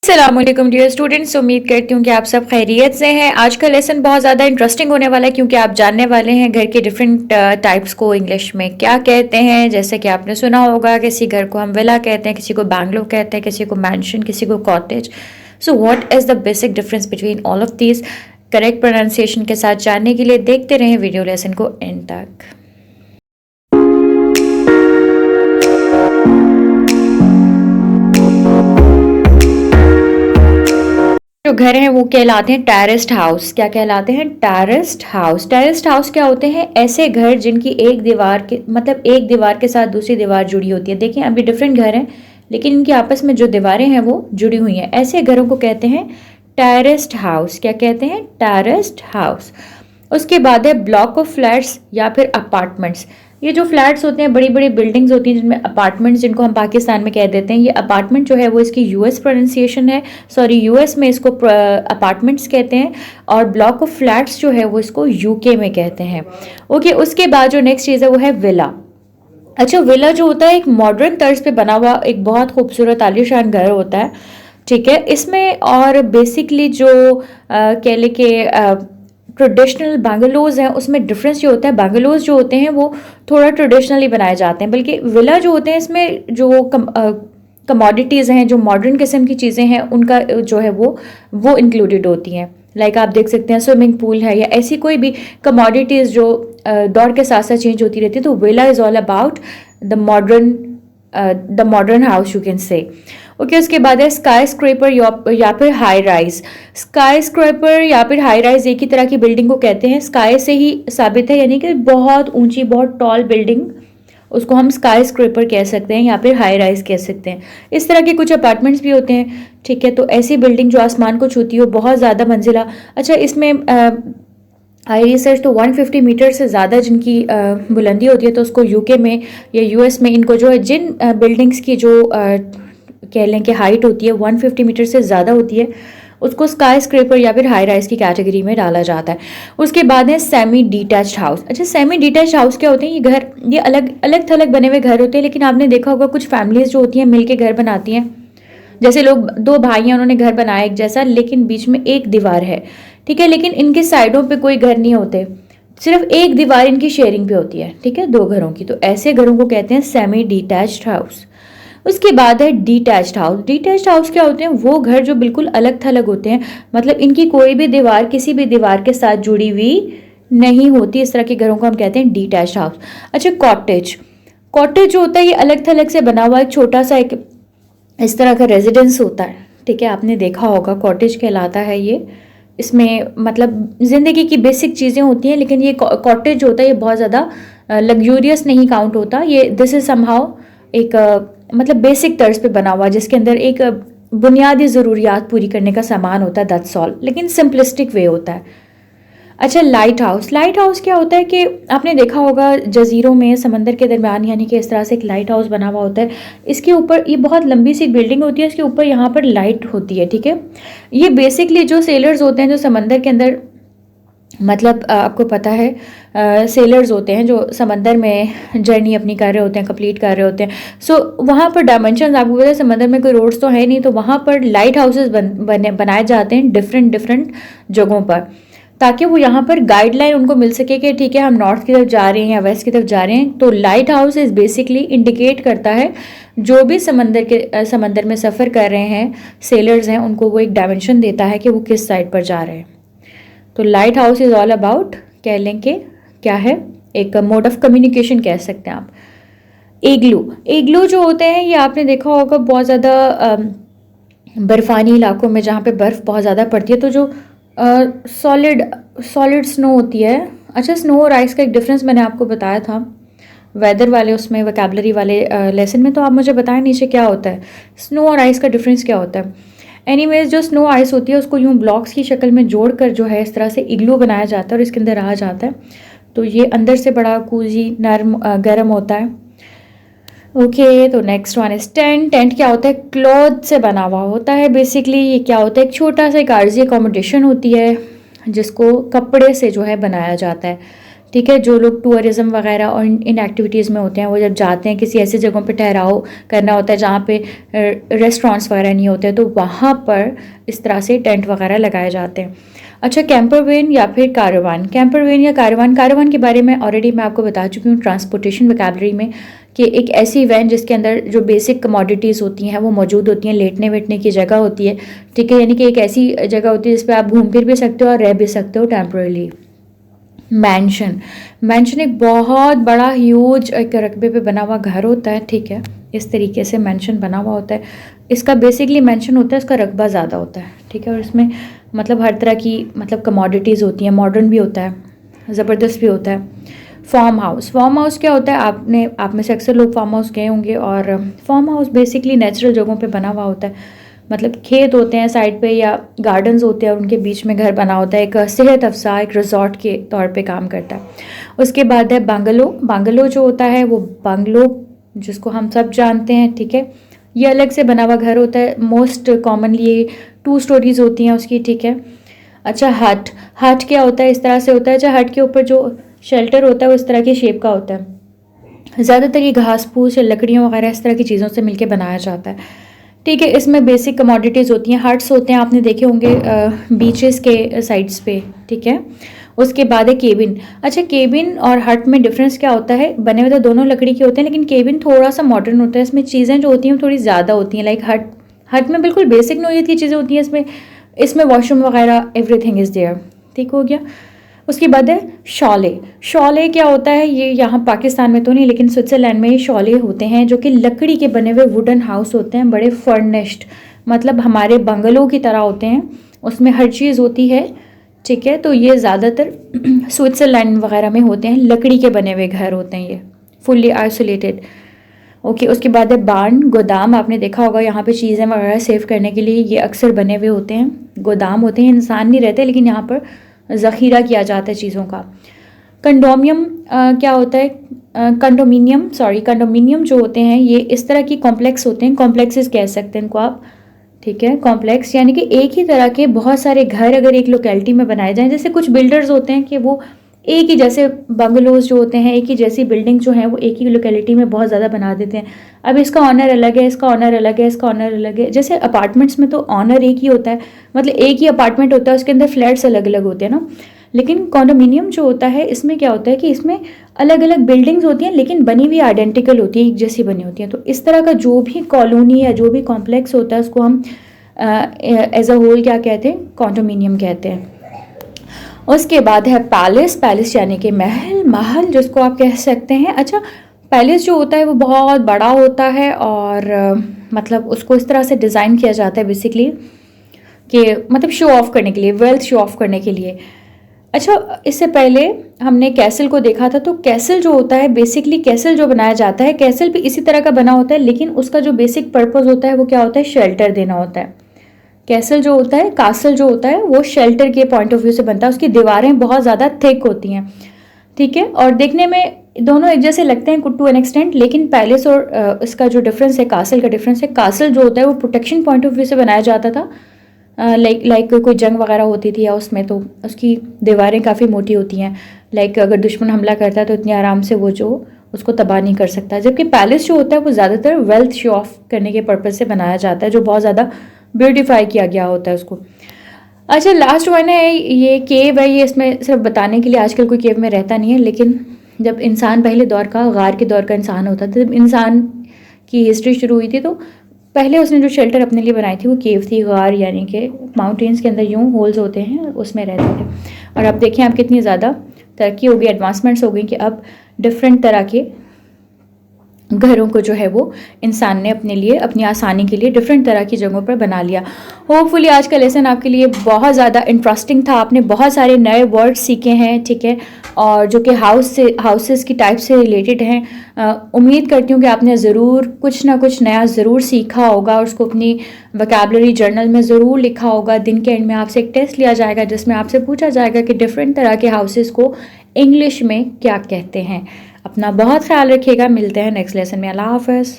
अस्सलामुअलैकुम dear students, उम्मीद करती हूँ कि आप सब खैरियत से हैं। आज का लेसन बहुत ज़्यादा इंटरेस्टिंग होने वाला है क्योंकि आप जानने वाले हैं घर के डिफरेंट टाइप्स को इंग्लिश में क्या कहते हैं। जैसे कि आपने सुना होगा, किसी घर को हम विला कहते हैं, किसी को बैंगलो कहते हैं, किसी को मैंशन, किसी को cottage. So what is the basic difference between all of these. Correct pronunciation के साथ जानने के लिए देखते रहें वीडियो लेसन को एंड तक। जो घर हैं वो कहलाते हैं टेरेस्ड हाउस। क्या कहलाते हैं? Terraced house. टेरेस्ड हाउस क्या होते हैं? ऐसे घर जिनकी एक दीवार के मतलब एक दीवार के साथ दूसरी दीवार जुड़ी होती है। देखिए अभी डिफरेंट घर हैं लेकिन इनकी आपस में जो दीवारें हैं वो जुड़ी हुई हैं। ऐसे घरों को कहते हैं टेरेस्ड हाउस। क्या कहते हैं? Terraced house. उसके बाद है ब्लॉक ऑफ फ्लैट्स या फिर अपार्टमेंट्स। ये जो फ्लैट्स होते हैं, बड़ी बड़ी बिल्डिंग्स होती हैं जिनमें अपार्टमेंट्स, जिनको हम पाकिस्तान में कह देते हैं। ये अपार्टमेंट जो है वो इसकी यूएस प्रोनाउंसिएशन है, सॉरी यूएस में इसको अपार्टमेंट्स कहते हैं, और ब्लॉक ऑफ फ्लैट्स जो है वो इसको यूके में कहते हैं। ओके, उसके बाद जो नेक्स्ट चीज़ है वो है विला। अच्छा, विला जो होता है एक मॉडर्न तर्ज पे बना हुआ एक बहुत खूबसूरत आलीशान घर होता है, ठीक है। इसमें और बेसिकली जो कह ले के ट्रेडिशनल बंगलोज हैं उसमें डिफरेंस ये होता है, बंगलोज जो होते हैं वो थोड़ा ट्रेडिशनली बनाए जाते हैं, बल्कि विला जो होते हैं इसमें जो कमोडिटीज़ हैं, जो मॉडर्न किस्म की चीज़ें हैं, उनका जो है वो इंक्लूडेड होती हैं। लाइक आप देख सकते हैं स्विमिंग पूल है या ऐसी कोई भी कमोडिटीज़ जो दौर के साथ साथ चेंज होती रहती है। तो villa is all about the modern house you can say. Okay, उसके बाद है स्काई स्क्रैपर या फिर हाई राइज। स्काई स्क्रैपर या फिर हाई राइज एक ही तरह की बिल्डिंग को कहते हैं। स्काई से ही साबित है, यानी कि बहुत ऊंची, बहुत टॉल बिल्डिंग, उसको हम स्काई स्क्रैपर कह सकते हैं या फिर हाई राइज कह सकते हैं। इस तरह के कुछ अपार्टमेंट्स भी होते हैं, ठीक है। तो ऐसी बिल्डिंग जो आसमान को छूती हो, बहुत ज़्यादा मंजिला। अच्छा, इसमें आई रिसर्च तो 150 मीटर से ज़्यादा जिनकी बुलंदी होती है, तो उसको यूके में या यूएस में इनको जो है जिन बिल्डिंग्स की जो कह लें कि हाइट होती है 150 मीटर से ज़्यादा होती है, उसको स्काई स्क्रैपर या फिर हाई राइज की कैटेगरी में डाला जाता है। उसके बाद है सेमी डिटैच्ड हाउस। अच्छा, सेमी डिटैच्ड हाउस क्या होते हैं? ये घर, ये अलग अलग थलग बने हुए घर होते हैं, लेकिन आपने देखा होगा कुछ फैमिलीज जो होती हैं मिलके घर बनाती हैं। जैसे लोग, दो भाई हैं, उन्होंने घर बनाया एक जैसा, लेकिन बीच में एक दीवार है, ठीक है, लेकिन इनके साइडों पे कोई घर नहीं होते, सिर्फ एक दीवार इनकी शेयरिंग पे होती है, ठीक है, दो घरों की। तो ऐसे घरों को कहते हैं सेमी डिटैच्ड हाउस। उसके बाद है डिटैच्ड हाउस। डिटैच्ड हाउस क्या होते हैं? वो घर जो बिल्कुल अलग थलग होते हैं, मतलब इनकी कोई भी दीवार किसी भी दीवार के साथ जुड़ी हुई नहीं होती। इस तरह के घरों को हम कहते हैं डिटैच्ड हाउस। अच्छा, कॉटेज। कॉटेज जो होता है ये अलग थलग से बना हुआ एक छोटा सा एक इस तरह का रेजिडेंस होता है, ठीक है, आपने देखा होगा, कॉटेज कहलाता है ये। इसमें मतलब ज़िंदगी की बेसिक चीज़ें होती हैं, लेकिन ये कॉटेज होता है ये बहुत ज़्यादा लग्जूरियस नहीं काउंट होता। ये दिस इज समहाउ एक मतलब बेसिक तर्ज पे बना हुआ, जिसके अंदर एक बुनियादी ज़रूरियात पूरी करने का सामान होता है, दैट्स ऑल, लेकिन सिंपलिस्टिक वे होता है। अच्छा, लाइट हाउस। लाइट हाउस क्या होता है कि आपने देखा होगा जजीरों में समंदर के दरमियान, यानी कि इस तरह से एक लाइट हाउस बना हुआ होता है। इसके ऊपर ये बहुत लंबी सी बिल्डिंग होती है, इसके ऊपर यहाँ पर लाइट होती है, ठीक है। ये बेसिकली जो सेलर्स होते हैं जो समंदर के अंदर, मतलब आपको पता है सेलर्स होते हैं जो समंदर में जर्नी अपनी कर रहे होते हैं, कंप्लीट कर रहे होते हैं। सो वहाँ पर डायमेंशन, आपको पता है समंदर में कोई रोड्स तो है नहीं, तो वहाँ पर लाइट हाउसेस बनाए जाते हैं डिफरेंट जगहों पर, ताकि वो यहाँ पर गाइडलाइन उनको मिल सके कि ठीक है हम नॉर्थ की तरफ जा रहे हैं या वेस्ट की तरफ जा रहे हैं। तो light house is basically indicate करता है जो भी समंदर में सफ़र कर रहे हैं सेलर्स हैं, उनको वो एक डायमेंशन देता है कि वो किस साइड पर जा रहे हैं। तो light house is all about, कह लें कि क्या है, एक मोड ऑफ कम्युनिकेशन कह सकते हैं आप। एग्लू जो होते हैं ये आपने देखा होगा बहुत ज़्यादा बर्फ़ानी इलाकों में जहाँ पे बर्फ़ बहुत ज़्यादा पड़ती है, तो जो सॉलिड स्नो होती है। अच्छा, स्नो और आइस का एक डिफरेंस मैंने आपको बताया था वेदर वाले उसमें वोकैबुलरी वाले लेसन में, तो आप मुझे बताएं नीचे क्या होता है, स्नो और आइस का डिफरेंस क्या होता है। एनीवेज, जो स्नो आइस होती है उसको यूँ ब्लॉक्स की शक्ल में जोड़कर जो है इस तरह से इग्लू बनाया जाता है और इसके अंदर रहा जाता है। तो ये अंदर से बड़ा कूजी नरम गर्म होता है। ओके, तो next one is tent. Tent क्या होता है? क्लॉथ से बना हुआ होता है। बेसिकली ये क्या होता है? एक छोटा सा एक आर्जी अकोमोडेशन होती है जिसको कपड़े से जो है बनाया जाता है, ठीक है। जो लोग टूरिज़्म वगैरह और इन एक्टिविटीज़ में होते हैं, वो जब जाते हैं किसी ऐसी जगहों पे ठहराव करना होता है जहाँ पे रेस्टोरेंट्स वगैरह नहीं होते, तो वहाँ पर इस तरह से टेंट वगैरह लगाए जाते हैं। अच्छा, कैंपर वैन या फिर कारवान। कैंपर वैन या कारवान, कारवान के बारे में ऑलरेडी मैं आपको बता चुकी हूँ ट्रांसपोर्टेशन वोकैबुलरी में, कि एक ऐसी वैन जिसके अंदर जो बेसिक कमोडिटीज़ होती हैं वो मौजूद होती हैं, लेटने वेटने की जगह होती है, ठीक है। यानी कि एक ऐसी जगह होती है जिस पर आप घूम फिर भी सकते हो और रह भी सकते हो टेम्परेली। मैंशन, मैंशन एक बहुत बड़ा ह्यूज एक रकबे पे बना हुआ घर होता है, ठीक है। इस तरीके से मैंशन बना हुआ होता है। इसका बेसिकली मैंशन होता है, इसका रकबा ज़्यादा होता है, ठीक है। और इसमें मतलब हर तरह की मतलब कमोडिटीज़ होती हैं, मॉडर्न भी होता है, ज़बरदस्त भी होता है। फार्म हाउस, फार्म हाउस क्या होता है, आप में से अक्सर लोग फार्म हाउस गए होंगे। और फार्म हाउस बेसिकली नेचुरल जगहों पे बना हुआ होता है, मतलब खेत होते हैं साइड पे या गार्डन्स होते हैं और उनके बीच में घर बना होता है। एक सेहत अफजा एक रिजॉर्ट के तौर पे काम करता है। उसके बाद है बांगलो। बांगलो जो होता है वो बांग्लो जिसको हम सब जानते हैं, ठीक है। ये अलग से बना हुआ घर होता है, मोस्ट कॉमनली 2 स्टोरीज होती हैं उसकी, ठीक है। अच्छा, हट, हट क्या होता है, इस तरह से होता है। अच्छा, हट के ऊपर जो शेल्टर होता है वो इस तरह की शेप का होता है। ज़्यादातर ये घास फूस या लकड़ियों वगैरह इस तरह की चीज़ों से मिलकर बनाया जाता है, ठीक है। इसमें बेसिक कमोडिटीज़ होती हैं, हट्स होते हैं, आपने देखे होंगे बीचेस के साइड्स पे, ठीक है। उसके बाद है केबिन। अच्छा, केबिन और हट में डिफरेंस क्या होता है, बने हुए तो दोनों लकड़ी के होते हैं, लेकिन केबिन थोड़ा सा मॉडर्न होता है। इसमें चीज़ें जो होती हैं थोड़ी ज़्यादा होती हैं। लाइक हट में बिल्कुल बेसिक नोयत की चीज़ें होती हैं, इसमें वॉशरूम वगैरह एवरीथिंग इज़ देयर, ठीक हो गया। उसके बाद है शॉले। शॉले क्या होता है, ये यहाँ पाकिस्तान में तो नहीं लेकिन स्विट्ज़रलैंड में ये शॉले होते हैं जो कि लकड़ी के बने हुए वुडन हाउस होते हैं, बड़े फर्निश्ड, मतलब हमारे बंगलों की तरह होते हैं, उसमें हर चीज़ होती है, ठीक है। तो ये ज़्यादातर स्विट्ज़रलैंड वगैरह में होते हैं, लकड़ी के बने हुए घर होते हैं, ये फुल्ली आइसोलेटेड, ओके। उसके बाद है बार्न, गोदाम। आपने देखा होगा यहाँ पे चीज़ें वगैरह सेव करने के लिए ये अक्सर बने हुए होते हैं, गोदाम होते हैं। इंसान नहीं रहते लेकिन यहाँ पर ज़ख़ीरा किया जाता है चीज़ों का। कंडोमिनियम क्या होता है, कंडोमिनियम जो होते हैं ये इस तरह की कॉम्प्लेक्स होते हैं, कॉम्प्लेक्सेस कह सकते हैं इनको आप, ठीक है। कॉम्प्लेक्स यानी कि एक ही तरह के बहुत सारे घर अगर एक लोकेलिटी में बनाए जाएं, जैसे कुछ बिल्डर्स होते हैं कि वो एक ही जैसे बंगलोज जो होते हैं, एक ही जैसी बिल्डिंग जो है वो एक ही लोकेलिटी में बहुत ज़्यादा बना देते हैं। अब इसका ऑनर अलग है, इसका ऑनर अलग है, इसका ऑनर अलग है। जैसे अपार्टमेंट्स में तो ऑनर एक ही होता है, मतलब एक ही अपार्टमेंट होता है, उसके अंदर फ्लैट्स अलग अलग होते हैं ना। लेकिन कॉन्डोमिनियम जो होता है इसमें क्या होता है कि इसमें अलग अलग बिल्डिंग्स होती हैं लेकिन बनी हुई आइडेंटिकल होती है, एक जैसी बनी होती हैं। तो इस तरह का जो भी कॉलोनी या जो भी कॉम्प्लेक्स होता है उसको हम एज अ होल क्या कहते हैं, कॉन्डोमिनियम कहते हैं। उसके बाद है पैलेस। पैलेस यानी कि महल जिसको आप कह सकते हैं। अच्छा, पैलेस जो होता है वो बहुत बड़ा होता है और मतलब उसको इस तरह से डिज़ाइन किया जाता है बेसिकली कि मतलब शो ऑफ करने के लिए, वेल्थ शो ऑफ करने के लिए। अच्छा, इससे पहले हमने कैसल को देखा था, तो कैसल जो होता है बेसिकली, कैसल जो बनाया जाता है, कैसल भी इसी तरह का बना होता है लेकिन उसका जो बेसिक पर्पज़ होता है वो क्या होता है, शेल्टर देना होता है। कैसल जो होता है, कासल जो होता है वो शेल्टर के पॉइंट ऑफ व्यू से बनता है, उसकी दीवारें बहुत ज़्यादा थिक होती हैं, ठीक है। और देखने में दोनों एक जैसे लगते हैं टू एन एक्सटेंट, लेकिन पैलेस और इसका जो डिफरेंस है, कासल का डिफरेंस है। कासल जो होता है वो प्रोटेक्शन पॉइंट ऑफ व्यू से बनाया जाता था, लाइक कोई जंग वगैरह होती थी या उसमें, तो उसकी दीवारें काफ़ी मोटी होती हैं, लाइक अगर दुश्मन हमला करता है तो इतनी आराम से वो जो उसको तबाह नहीं कर सकता। जबकि पैलेस जो होता है वो ज़्यादातर वेल्थ शो ऑफ करने के पर्पज़ से बनाया जाता है, जो बहुत ज़्यादा ब्यूटीफाई किया गया होता है उसको। अच्छा, लास्ट वन है ये केव है। ये इसमें सिर्फ बताने के लिए, आजकल कोई केव में रहता नहीं है, लेकिन जब इंसान पहले दौर का, गार के दौर का इंसान होता था, जब इंसान की हिस्ट्री शुरू हुई थी, तो पहले उसने जो शेल्टर अपने लिए बनाई थी वो केव थी, गार यानी कि माउंटेन्स के अंदर यूँ होल्स होते हैं, उसमें रहते थे। और अब देखें आप कितनी ज़्यादा तरक्की हो गई, एडवांसमेंट्स हो गई कि अब डिफरेंट तरह के घरों को जो है वो इंसान ने अपने लिए, अपनी आसानी के लिए डिफरेंट तरह की जगहों पर बना लिया। होपफुली आज का लेसन आपके लिए बहुत ज़्यादा इंटरेस्टिंग था, आपने बहुत सारे नए वर्ड्स सीखे हैं, ठीक है, और जो कि हाउसेस की टाइप से रिलेटेड हैं। उम्मीद करती हूँ कि आपने ज़रूर कुछ ना कुछ नया ज़रूर सीखा होगा और उसको अपनी वोकैबुलरी जर्नल में ज़रूर लिखा होगा। दिन के एंड में आपसे एक टेस्ट लिया जाएगा जिसमें आपसे पूछा जाएगा कि डिफरेंट तरह के हाउसेस को इंग्लिश में क्या कहते हैं। अपना बहुत ख्याल रखिएगा, मिलते हैं नेक्स्ट लेसन में। अल्लाह हाफ़िज़।